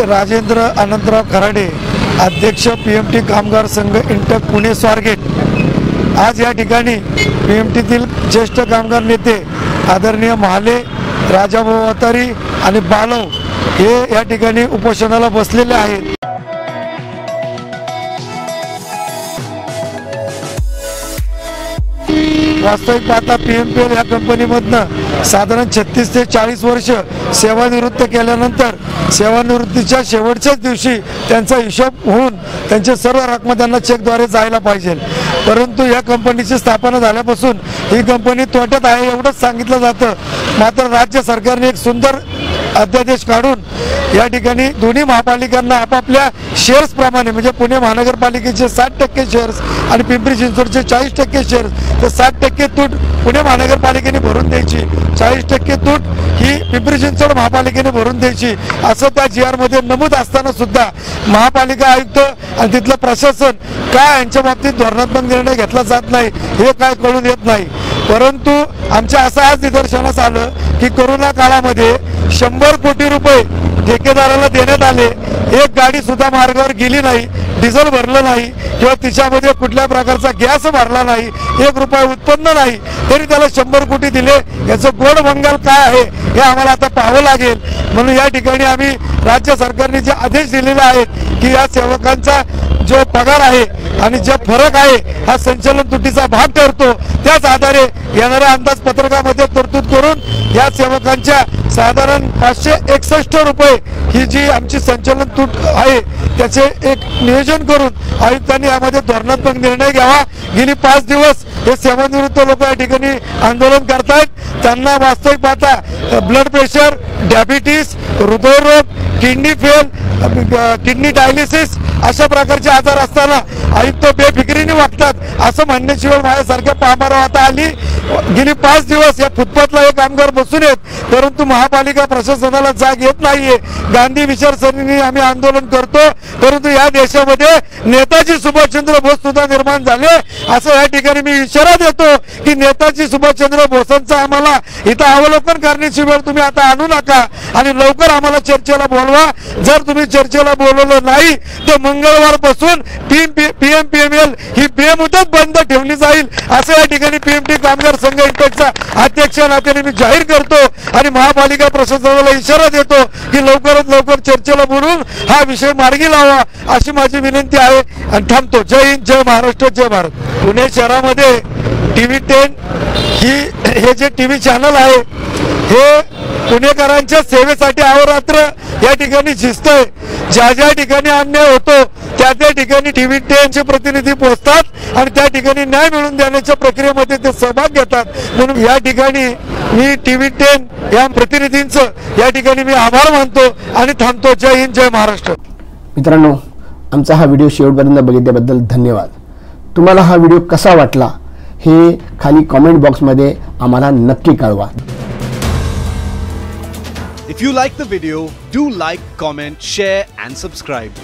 राजेंद्र अनंतराव खराडे, अध्यक्ष PMT कामगार संघ इंटक पुणे स्वारगेट। आज या ठिकाणी PMTतील ज्येष्ठ कामगार नेते आदरणीय महाले, राजाभाऊ अवतारी आणि बालव हे या ठिकाणी उपोषणाला बसलेले आहेत। वास्तविक पाहता PMPL या कंपनीमधनं साधारण 36 ते 40 वर्ष सेवानिवृत्त केल्यानंतर सेवानिवृत्तीच्या शेवटच्याच दिवशी त्यांचा हिशोब होऊन त्यांचे सर्व रक्कम त्यांना चेकद्वारे जायला पाहिजे। परंतु या कंपनीची स्थापना झाल्यापासून ही कंपनी तोट्यात आहे एवढंच सांगितलं जातं। मात्र राज्य सरकारने एक सुंदर अध्यादेश काढून या ठिकाणी दोन्ही महापालिकांना आपापल्या शेअर्स प्रमाणे म्हणजे पुणे महानगरपालिकेचे 60% शेअर्स आणि पिंपरी चिंचवडचे 40% शेअर्स, तर 60% तूट पुणे महानगरपालिकेने भरून द्यायची, 40% तूट ही पिंपरी चिंचवड महापालिकेने भरून द्यायची असं त्या GR मध्ये नमूद असताना सुद्धा महापालिका आयुक्त आणि तिथलं प्रशासन काय यांच्या बाबतीत धोरणात्मक निर्णय घेतला जात नाही हे काय कळून येत नाही। परंतु आमच्या असं आज निदर्शनास आलं की कोरोना काळामध्ये 100 कोटी रुपये ठेकेदाराला देण्यात आले, एक गाडी सुद्धा मार्गावर गेली नाही, डिझेल भरलं नाही किंवा तिच्यामध्ये कुठल्या प्रकारचा गॅस भरला नाही, 1 रुपया उत्पन्न नाही, तरी त्याला 100 कोटी दिले। याचं गोड मंगल काय आहे हे आम्हाला आता पाहावं लागेल। म्हणून या ठिकाणी आम्ही राज्य सरकारने जे आदेश दिलेले आहेत की या सेवकांचा जो पगार आहे आणि जे फरक आहे हा संचलन तुटीचा भाग ठरतो, त्याच आधारे येणाऱ्या अंदाजपत्रकामध्ये तरतूद करून या सेवकांच्या साधारण 561 रुपये ही जी आमची संचलन तूट आहे त्याचे एक नियोजन करून आयुक्तांनी यामध्ये धोरणात्मक निर्णय घ्यावा। गेली 5 दिवस हे सेवानिवृत्त लोक या ठिकाणी आंदोलन करतायत। त्यांना वास्तविक पाहता ब्लड प्रेशर, डायबिटीस, हृदयरोग, किडनी फेल, किडनी डायलिसिस अशा प्रकारचे आजार असताना आयुक्त बेफिकिरीने वागतात असं म्हणण्याशिवाय माझ्यासारख्या पामारा आता आली। गेली 5 दिवस या फुटपाथला हे कामगार बसून आहेत, परंतु महापालिका प्रशासनाला जाग येत नाहीये। गांधी विचारसरणीने आम्ही आंदोलन करतो, परंतु या देशामध्ये नेताजी सुभाषचंद्र बोस सुद्धा निर्माण झाले असं या ठिकाणी मी इशारा देतो की नेताजी सुभाषचंद्र बोसांचं आम्हाला इथं अवलोकन करण्याची वेळ तुम्ही आता आणू नका आणि लवकर आम्हाला चर्चेला बोलवा। जर तुम्ही चर्चेला बोलवलं नाही तर मंगळवारपासून PMPL ही बेमुदत बंद ठेवली जाईल असं या ठिकाणी PMT कामगार संघ इंटकचा अध्यक्ष नात्याने मी जाहीर करतो आणि महापालिका प्रशासनाला इशारा देतो की लवकरात लवकर चर्चेला बोलून हा विषय मार्गी लावा अशी माझी विनंती आहे आणि थांबतो। जय हिंद, जय महाराष्ट्र, जय भारत। पुणे शहरामध्ये TV10 हे जे TV चॅनल आहे हे पुणेकरांच्या सेवेसाठी अहोरात्र या ठिकाणी झिजतंय। ज्या ज्या ठिकाणी अन्याय होतो त्या त्या ठिकाणी TV10 चे प्रतिनिधी पोहोचतात आणि त्या ठिकाणी न्याय मिळवून देण्याच्या प्रक्रियेमध्ये ते सहभाग घेतात। म्हणून या ठिकाणी मी TV10 या प्रतिनिधींचं या ठिकाणी मी आभार मानतो आणि थांबतो। जय हिंद, जय महाराष्ट्र। मित्रांनो, आमचा हा व्हिडिओ शेवटपर्यंत बघितल्याबद्दल धन्यवाद। तुम्हाला हा व्हिडिओ कसा वाटला हे खाली कमेंट बॉक्समध्ये आम्हाला नक्की कळवा। If you like the video, do like, comment, share and subscribe.